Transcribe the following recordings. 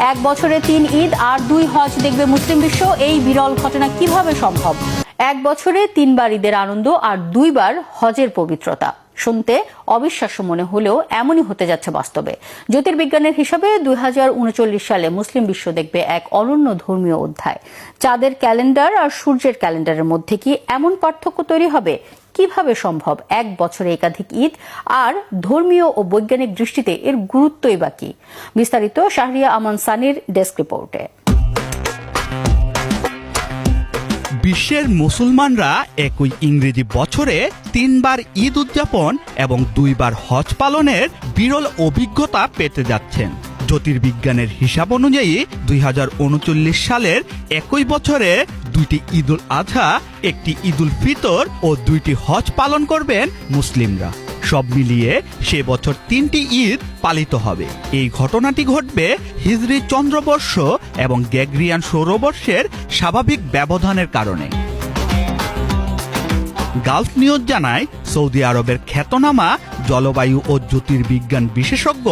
এক বছরে ৩ ঈদ আর ২ হজ দেখবে মুসলিম বিশ্ব। এই বিরল ঘটনা কিভাবে সম্ভব? এক বছরে ৩ বার ঈদের আনন্দ আর ২ বার হজের পবিত্রতা। শুনতে অবিশ্বাস্য মনে হলেও এমনই হতে যাচ্ছে বাস্তবে। জ্যোতির্বিজ্ঞানের হিসাবে ২০৩৯ সালে মুসলিম বিশ্ব দেখবে এক অনন্য ধর্মীয় অধ্যায়। চাঁদের ক্যালেন্ডার আর সূর্যের ক্যালেন্ডারের মধ্যে কি এমন পার্থক্য তৈরি হবে? কিভাবে সম্ভব এক বছরে একাধিক ঈদ? আর ধর্মীয় ও বৈজ্ঞানিক দৃষ্টিতে এর গুরুত্বই বা কি? বিস্তারিত শাহরিয়া আমান সানির ডেস্ক রিপোর্টে। বিশ্বের মুসলমানরা একই ইংরেজি বছরে ৩ বার ঈদ উদযাপন এবং ২ বার হজ পালনের বিরল অভিজ্ঞতা পেতে যাচ্ছেন। জ্যোতির্বিজ্ঞানের হিসাব অনুযায়ী ২০৩৯ সালের একই বছরে ২টি ঈদুল আজহা, একটি ঈদুল ফিতর ও ২টি হজ পালন করবেন মুসলিমরা। সব মিলিয়ে সে বছর ৩টি ঈদ পালিত হবে। এই ঘটনাটি ঘটবে হিজরি চন্দ্রবর্ষ এবং গ্রেগরিয়ান সৌরবর্ষের স্বাভাবিক ব্যবধানের কারণে। গালফ নিউজ জানায়, সৌদি আরবের খ্যাতনামা জলবায়ু ও জ্যোতির্বিজ্ঞান বিশেষজ্ঞ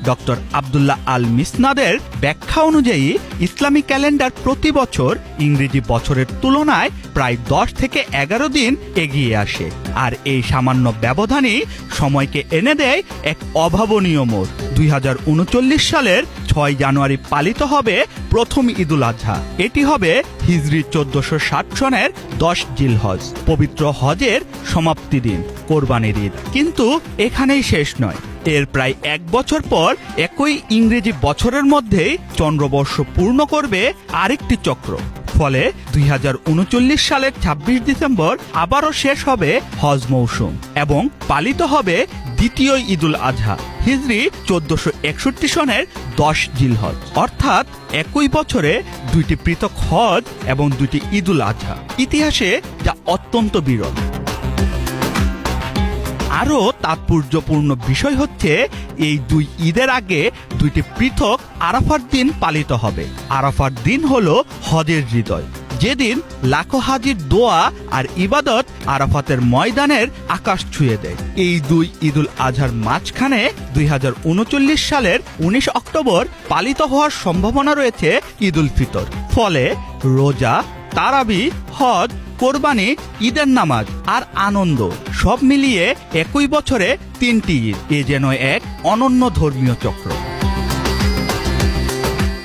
ডক্টর আব্দুল্লাহ আল মিসনাদের ব্যাখ্যা অনুযায়ী ইসলামী ক্যালেন্ডার প্রতি বছর ইংরেজি বছরের তুলনায় প্রায় ১০ থেকে ১১ দিন এগিয়ে আসে। আর এই সামান্য ব্যবধানই সময়কে এনে দেয় এক অভাবনীয় মোড়। ২০৩৯ সালের ৬ জানুয়ারি পালিত হবে প্রথম ঈদুল আজহা। এটি হবে হিজরি ১৪৬০ সনের ১০ জিলহজ, পবিত্র হজের সমাপ্তি দিন, কোরবানির ঈদ। কিন্তু এখানেই শেষ নয়। এর প্রায় ১ বছর পর একই ইংরেজি বছরের মধ্যেই চন্দ্রবর্ষ পূর্ণ করবে আরেকটি চক্র। ফলে ২০৩৯ সালের ২৬ ডিসেম্বর আবারও শেষ হবে হজ মৌসুম এবং পালিত হবে দ্বিতীয় ঈদুল আজহা, হিজরি ১৪৬১ সনের ১০ জিলহজ। অর্থাৎ একই বছরে ২টি পৃথক হজ এবং ২টি ঈদুল আজহা। ইতিহাসে যা অত্যন্ত বিরল। আরও তাৎপর্যপূর্ণ বিষয় হচ্ছে, এই ২ ঈদের আগে ২টি পৃথক আরাফার দিন পালিত হবে। আরাফার দিন হলো হজের হৃদয়, যেদিন লাখো হাজির দোয়া আর ইবাদত আরাফাতের ময়দানের আকাশ ছুঁয়ে দেয়। এই ২ ঈদুল আজহার মাঝখানে ২০৩৯ সালের ১৯ অক্টোবর পালিত হওয়ার সম্ভাবনা রয়েছে ঈদুল ফিতর। ফলে রোজা, তারাবি, হজ, কোরবানি, ঈদের নামাজ আর আনন্দ সব মিলিয়ে একই বছরে ৩টি ঈদ। এ যেন এক অনন্য ধর্মীয় চক্র।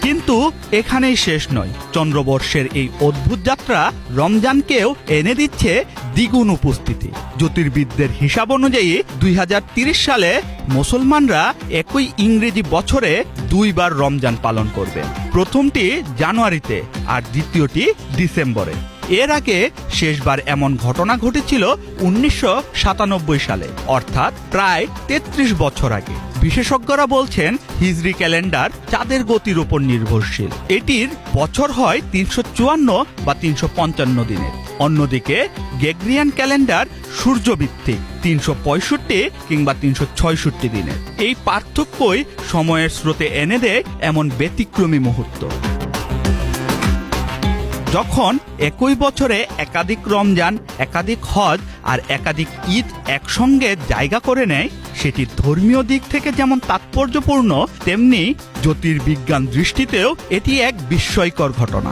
কিন্তু এখানেই শেষ নয়। চন্দ্রবর্ষের এই অদ্ভুত যাত্রা রমজানকেও এনে দিচ্ছে দ্বিগুণ উপস্থিতি। জ্যোতির্বিদদের হিসাব অনুযায়ী ২০৩০ সালে মুসলমানরা একই ইংরেজি বছরে ২ বার রমজান পালন করবে। প্রথমটি জানুয়ারিতে আর দ্বিতীয়টি ডিসেম্বরে। এর আগে শেষবার এমন ঘটনা ঘটেছিল ১৯৯৭ সালে, অর্থাৎ প্রায় ৩৩ বছর আগে। বিশেষজ্ঞরা বলছেন, হিজরি ক্যালেন্ডার চাঁদের গতির উপর নির্ভরশীল। এটির বছর হয় ৩৫৪ বা ৩৫৫ দিনের। অন্যদিকে গ্রেগরিয়ান ক্যালেন্ডার সূর্যভিত্তিক, ৩৬৫ কিংবা ৩৬৬ দিনের। এই পার্থক্যই সময়ের স্রোতে এনে দেয় এমন ব্যতিক্রমী মুহূর্ত। যখন একই বছরে একাধিক রমজান, একাধিক হজ আর একাধিক ঈদ একসঙ্গে জায়গা করে নেয়, সেটি ধর্মীয় দিক থেকে যেমন তাৎপর্যপূর্ণ, তেমনি জ্যোতির্বিজ্ঞান দৃষ্টিতেও এটি এক বিস্ময়কর ঘটনা।